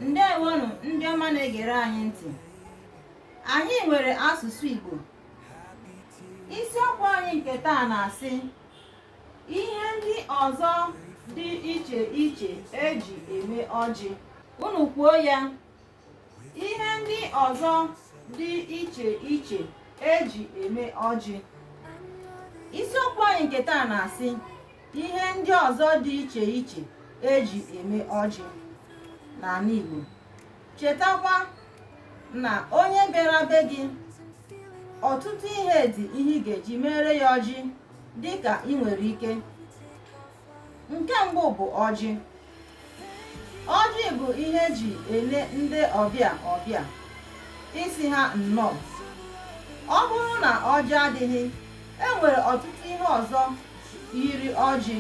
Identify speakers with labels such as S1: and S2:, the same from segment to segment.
S1: Ndewonu ndị ọma na-egere anyị ntị. Anyị nwere asụsụ Igbo. Isiokwu anyị nke taa na-asị ihe ndị ọzọ dị iche iche eji eme ọjị. Unu kwuo ya. Ihe ndị ọzọ dị iche iche eji eme ọjị. Isiokwu anyị nke taa na-asị ihe ndị ọzọ dị iche iche eji eme ọjị n'ala Igbo. Chetakwa na onye bịara be gị, ọtụtụ ihe dị ihe ị ga-eji mere ya ọjị dịka ị nwere ike. Nke mbụ bụ ọjị. Ọjị bụ ihe eji ele ndị ọbịa isi ha nnọọ. Ọ bụrụ na ọjị adịghị, e nwere ọtụtụ ihe ọzọ yiri ọjị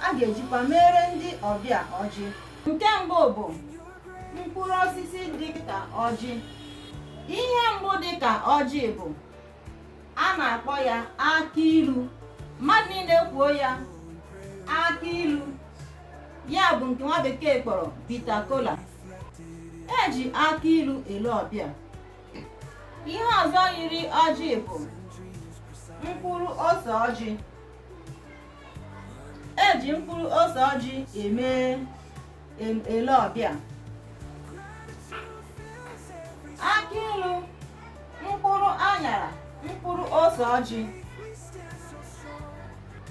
S1: a ga-ejikwa mere ndị ọbịa ọjị. Nke mbụ bụ mkpụrụ osisi dịka ọjị. Ihe mbụ dịka ọjị bụ a na-akpọ ya akị ilu. Mmadụ niile kwuo ya, akị ilu. Ya bụ nke nwa bekee kpọrọ bitter kola. Eji akị ilu ele ọbịa. Ihe ọzọ yiri ọjị bụ mkpụrụ ose ọjị. Eji mkpụrụ ose ọjị ele ọbịa. Akị ilu, mkpụrụ aṅara, mkpụrụ ose ọjị.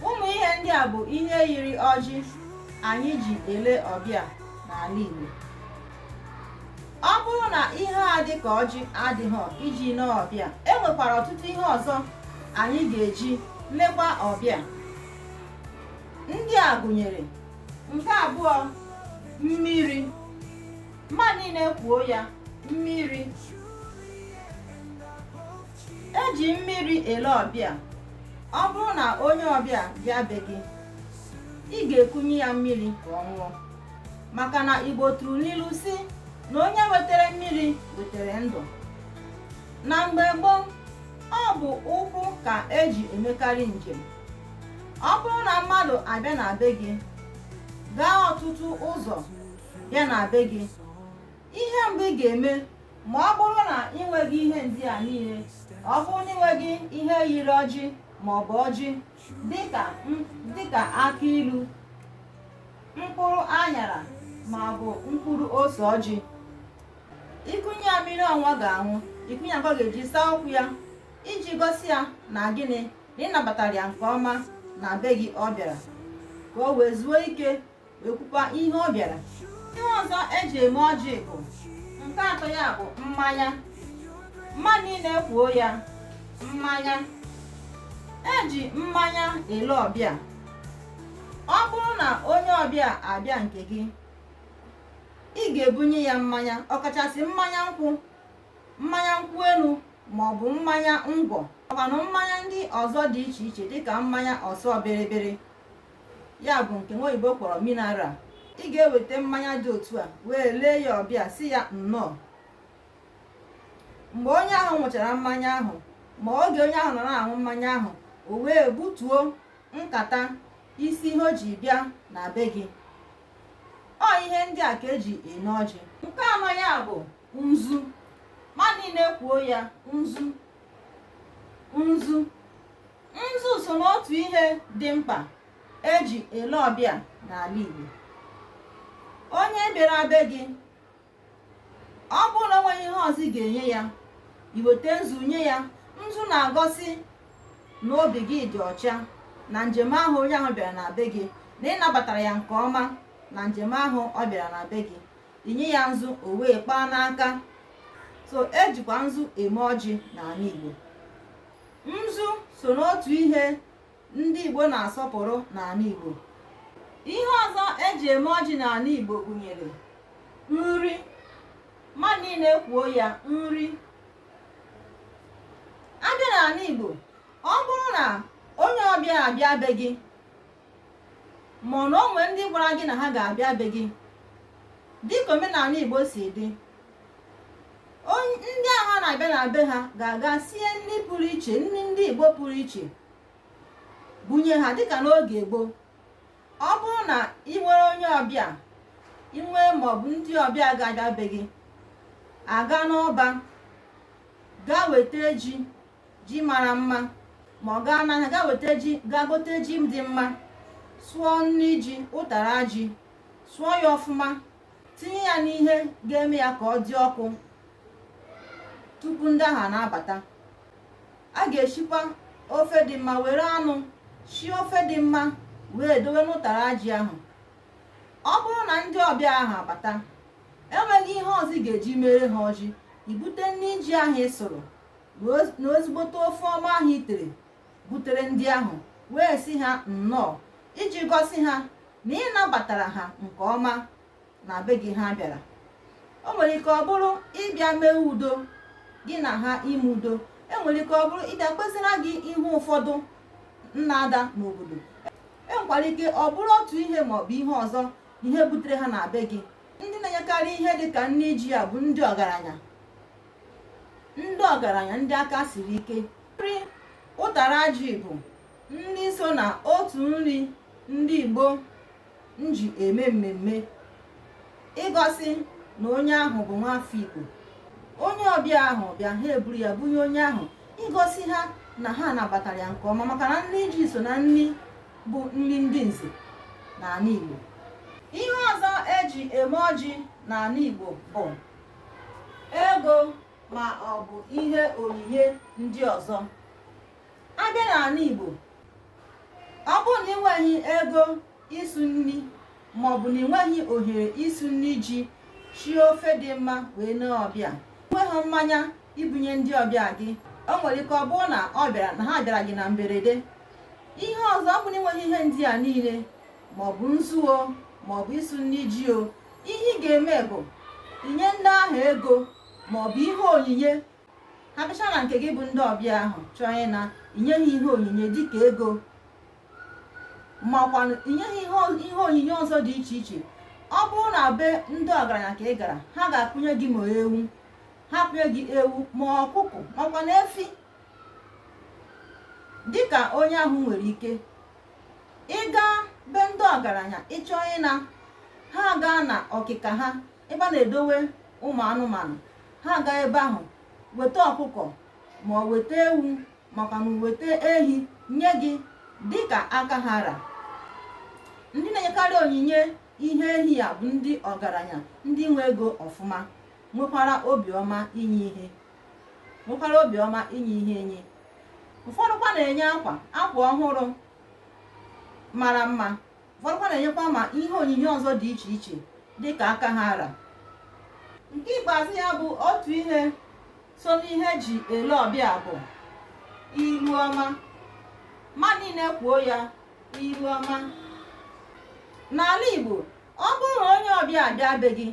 S1: Ụmụ ihe ndị a bụ ihe yiri ọjị anyị ji ele ọbịa n'ala Igbo. Ọ bụrụ na ihe a dịka ọjị adịghị iji lee ọbịa, e nwekwara ọtụtụ ihe ọzọ anyị ga-eji lekwa ọbịa. Ndị a gụnyere nke abụọ, mmiri. Mmadụ niile kwuo ya, mmiri. Eji mmiri ele ọbịa. Ọ bụrụ na onye ọbịa bịa be gị, ị ga-ekunye ya mmiri ka ọ ṅụọ, maka na Igbo tụrụ n'ilu sị na onye wetere mmiri wetere ndụ. Na mgbe gboo, ọ bụ ụkwụ ka eji emekarị njem. Ọ bụrụ na mmadụ abịa na be gị, gaa ọtụtụ ụzọ bịa na be gị, ihe mbụ ị ga-eme ma ọ bụrụ na ị nweghị ihe ndị a niile, ọ bụrụ na ị nweghị ihe yiri ọjị ma ọ bụ ọjị dịka akị ilu, mkpụrụ aṅara ma ọ bụ mkpụrụ ose ọjị, ikunye ya mmiri ọnwa ga-aṅụ, ikunye ya ọ ga-eji saa ụkwụ ya iji gosi ya na gịnị, na ị nabatara ya nke ọma na be gị ọ bịara, ka o wee zuo ike wee kwukwa ihe ọ bịara. Ihe ọzọ eji eme ọjị bụ nke atọ, ya bụ mmanya. Mmadụ niile kwuo ya, mmanya. Eji mmanya ele ọbịa. Ọ bụrụ na onye ọbịa abịa nke gị, ị ga-ebunye ya mmanya, ọkachasị mmanya nkwụ elu ma ọ bụ mmanya ngwọ, ọkwanụ mmanya ndị ọzọ dị iche iche dịka mmanya ọsọ bịrịbịrị, ya bụ nke nwa Igbo kpọrọ mineral. Ị ga-eweta mmanya dị otu a wee lee ya ọbịa, si ya nnọọ. Mgbe onye ahụ ṅụchara mmanya ahụ, ma oge onye ahụ nọ na-aṅụ mmanya ahụ, o wee butuo nkata isi ihe o ji bịa na be gị. Ọ ihe ndị a ka eji ene ọjị. Nke anọ, ya bụ nzu. Mmadụ niile kwuo ya, nzu. Nzu so n'otu ihe dị mkpa eji ele ọbịa n'ala Igbo. Onye bịara be gị, ọ bụrụ na o nweghị ihe ọzọ ị ga-enye ya, iweta nzu nye ya. Nzu na-agosi na obi gị dị ọcha na njem ahụ onye ahụ bịara na be gị, na ị nabatara ya nke ọma na njem ahụ ọ bịara na be gị. Inye ya nzu, o wee kpaa n'aka. So ejikwa nzu eme ọjị n'ala Igbo. Nzu so n'otu ihe ndị Igbo na-asọpụrụ n'ala Igbo. Ihe ọzọ eji eme ọjị n'ala Igbo gụnyere nri. Mmadụ niile kwuo ya, nri. Abịa n'ala Igbo, ọ bụrụ na onye ọbịa abịa be gị, ma na o nwere ndị gwara gị na ha ga-abịa be gị, dịka omenala Igbo si dị, ndị ahụ na-abịa na be ha ga-aga sie nri pụrụ iche, nri ndị Igbo pụrụ iche, bunye ha dịka n'oge gboo. Ọ bụrụ na ị nwere onye ọbịa inwe maọbụ ndị ọbịa ga-abịa be gị, aga n'ọba gaa weta ji mara mma, ma ọ gaa n'ahịa gaa weta gaa gote ji dị mma, sụọ nri ji ụtara ji, sụọ ya ọfụma, tinye ya n'ihe ga-eme ya ka ọ dị ọkụ tupu ndị ahụ na-abata. A ga-eshikwa ofe dị mma, were anụ shie ofe dị mma wee dowe n'ụtara ji ahụ. Ọ bụrụ na ndị ọbịa ahụ abata enweghị ihe ọzọ ị ga-eji mere ha ọjị, ibute nri ji ahụ ị sụrụ na ezigbote ofe ọma ahụ itere butere ndị ahụ, wee sị ha nnọọ, iji gosi ha na ị nabatara ha nke ọma na be gị ha bịara. O nwere ike ọ bụrụ ịbịa mee udo gị na ha, ime udo. Enwere ike ọ bụrụ ịbịa kpesara gị ihe ụfọdụ nna-ada n'obodo. Enwekwara ike ọ bụrụ otu ihe maọbụ ihe ọzọ ihe butere ha na be gị. Ndị na-enyekarị ihe dị ka nri ji a bụ ndị ọgaranya, ndị aka siri ike. Nri ụtara ji bụ nri so na otu nri ndị Igbo ji eme mmemme ịgosi na onye ahụ bụ nwafọ Igbo. Onye ọbịa ahụ bịa, ha eburu ya bunye onye ahụ, igosi ha na ha nabatara ya nke ọma, maka na nri ji so na nri bụ nri ndị nze n'ala Igbo. Ihe ọzọ eji eme ọjị n'ala Igbo bụ ego ma ọ bụ ihe onyinye ndị ọzọ. Abịa n'ala Igbo, ọ bụrụ na ị nweghị ego isu nri maọbụ na ị nweghị ohere isu nri ji shie ofe dị mma wee nee ọbịa, nweghị mmanya ibunye ndị ọbịa gị, o nwere ike ọ bụrụ na ha bịara gị na mberede. Ihe ọzọ, ọ bụ na enweghị ihe ndị a niile, maọbụ nzuo maọbụ isu nri ji o, ihe ị ga-eme bụ inye ndị ahụ ego maọbụ ihe onyinye. Ha bịacha na nke gị bụ ndị ọbịa ahụ chọọ na inye ha ihe onyinye dịka ego, makwa inye ha ihe onyinye ọzọ dị iche iche. Ọ bụrụ na be ndị ọgaranya ka ị gara, ha ga-akụnye gị ma ewu, ha kụnye gị ewu ma ọkụkọ makwa na efi. Dịka onye ahụ nwere ike ịga be ndị ọgaranya ịchọọ na ha gaa na ọkịka ha ebe a na-edowe ụmụ anụmanụ, ha gaa ebe ahụ weta ọkụkọ ma ọ weta ewu maka na weta ehi nye gị dịka aka ha ra. Ndị na-enyekarị onyinye ihe ehi ya bụ ndị ọgaranya, ndị nwe ego ọfụma, nwekwara obiọma inye ihe enye. Ụfọdụkwa na-enye akwa ọhụrụ mara mma. Ụfọdụkwa na-enyekwa ma ihe onyinye ọzọ dị iche iche dịka aka ha ra. Nke ikpeazụ ya bụ otu ihe so n'ihe ji ele ọbịa bụ iru ọma. Mmadụ niile kwuo ya, iru ọma. N'ala Igbo, ọ bụrụ na onye ọbịa abịa be gị,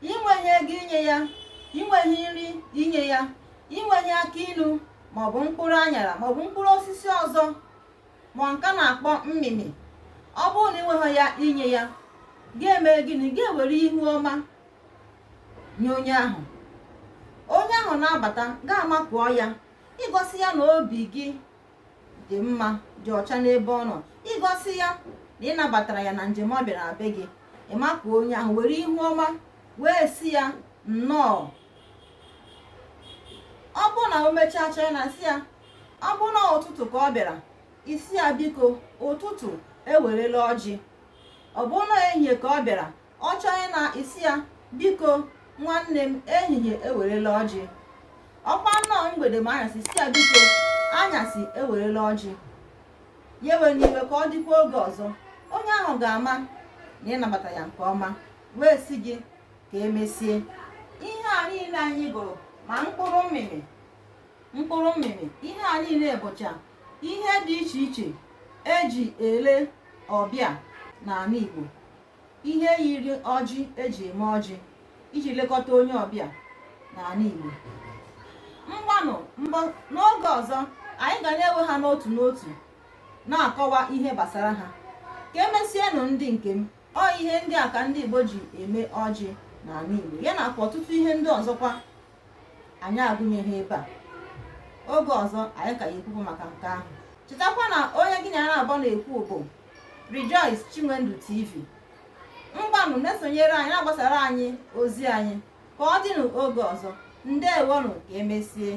S1: inweghị ego inye ya, inweghị nri inye ya, inweghị aka ilu maọbụ mkpụrụ aṅara maọbụ mkpụrụ osisi ọzọ ma nke na-akpọ mmịmị, ọ bụrụ na inweghị ya inye ya, ga-eme gịnị? Ga-ewere ihu ọma nye onye ahụ. Onye ahụ na-abata, ga-amakụọ ya, ịgosi ya na obi gị dị mma, dị ọcha n'ebe ọ nọ, ịgosi ya na ị nabatara ya na njem ọ bịara na be gị. Ịmakụọ onye ahụ, were ihu ọma wee si ya nnọọ. Ọ bụrụ na o mechaa chọọ na si ya, ọ bụrụ na ụtụtụ ka ọ bịara, isi ya biko ụtụtụ ewerela ọjị. Ọ bụrụ na ehihie ka ọ bịara, ọ chọọ na isi ya biko nwanne m ehihie ewerela ọjị. Ọkwa nnọọ mgbede ma anyasị, si ya biko anyasị ewerela ọjị. Ya ewe n'iwe ka ọ dịkwa oge ọzọ, onye ahụ ga-ama na ịnabata ya nke ọma, wee si gị ka emesie. Ihe a niile anyị gụrụ, ma mkpụrụ mmịmị, ihe a niile bụcha ihe dị iche iche eji ele ọbịa n'ala Igbo. Ihe yiri ọjị eji eme ọjị iji lekọta onye ọbịa n'ala Igbo. N'oge ọzọ anyị ga na-ewe ha n'otu n'otu na-akọwa ihe gbasara ha. Ka emesienụ ndị nke m, ọ ihe ndị a ka ndị Igbo ji eme ọjị n'ala Igbo, ya na ọtụtụ ihe ndị ọzọkwa anyị agụnyeghị ebe a. Oge ọzọ anyị ka ga-ekwupụ maka nke ahụ. Chetakwa na onye gị na ya na-abọ na-ekwu bụ Rejoice Chinwendu TV. ngwanụ na-esonyere anyị na-agbasara anyị ozi anyị ka ọ dị n'oge ọzọ. Ndewonụ, ka emesie.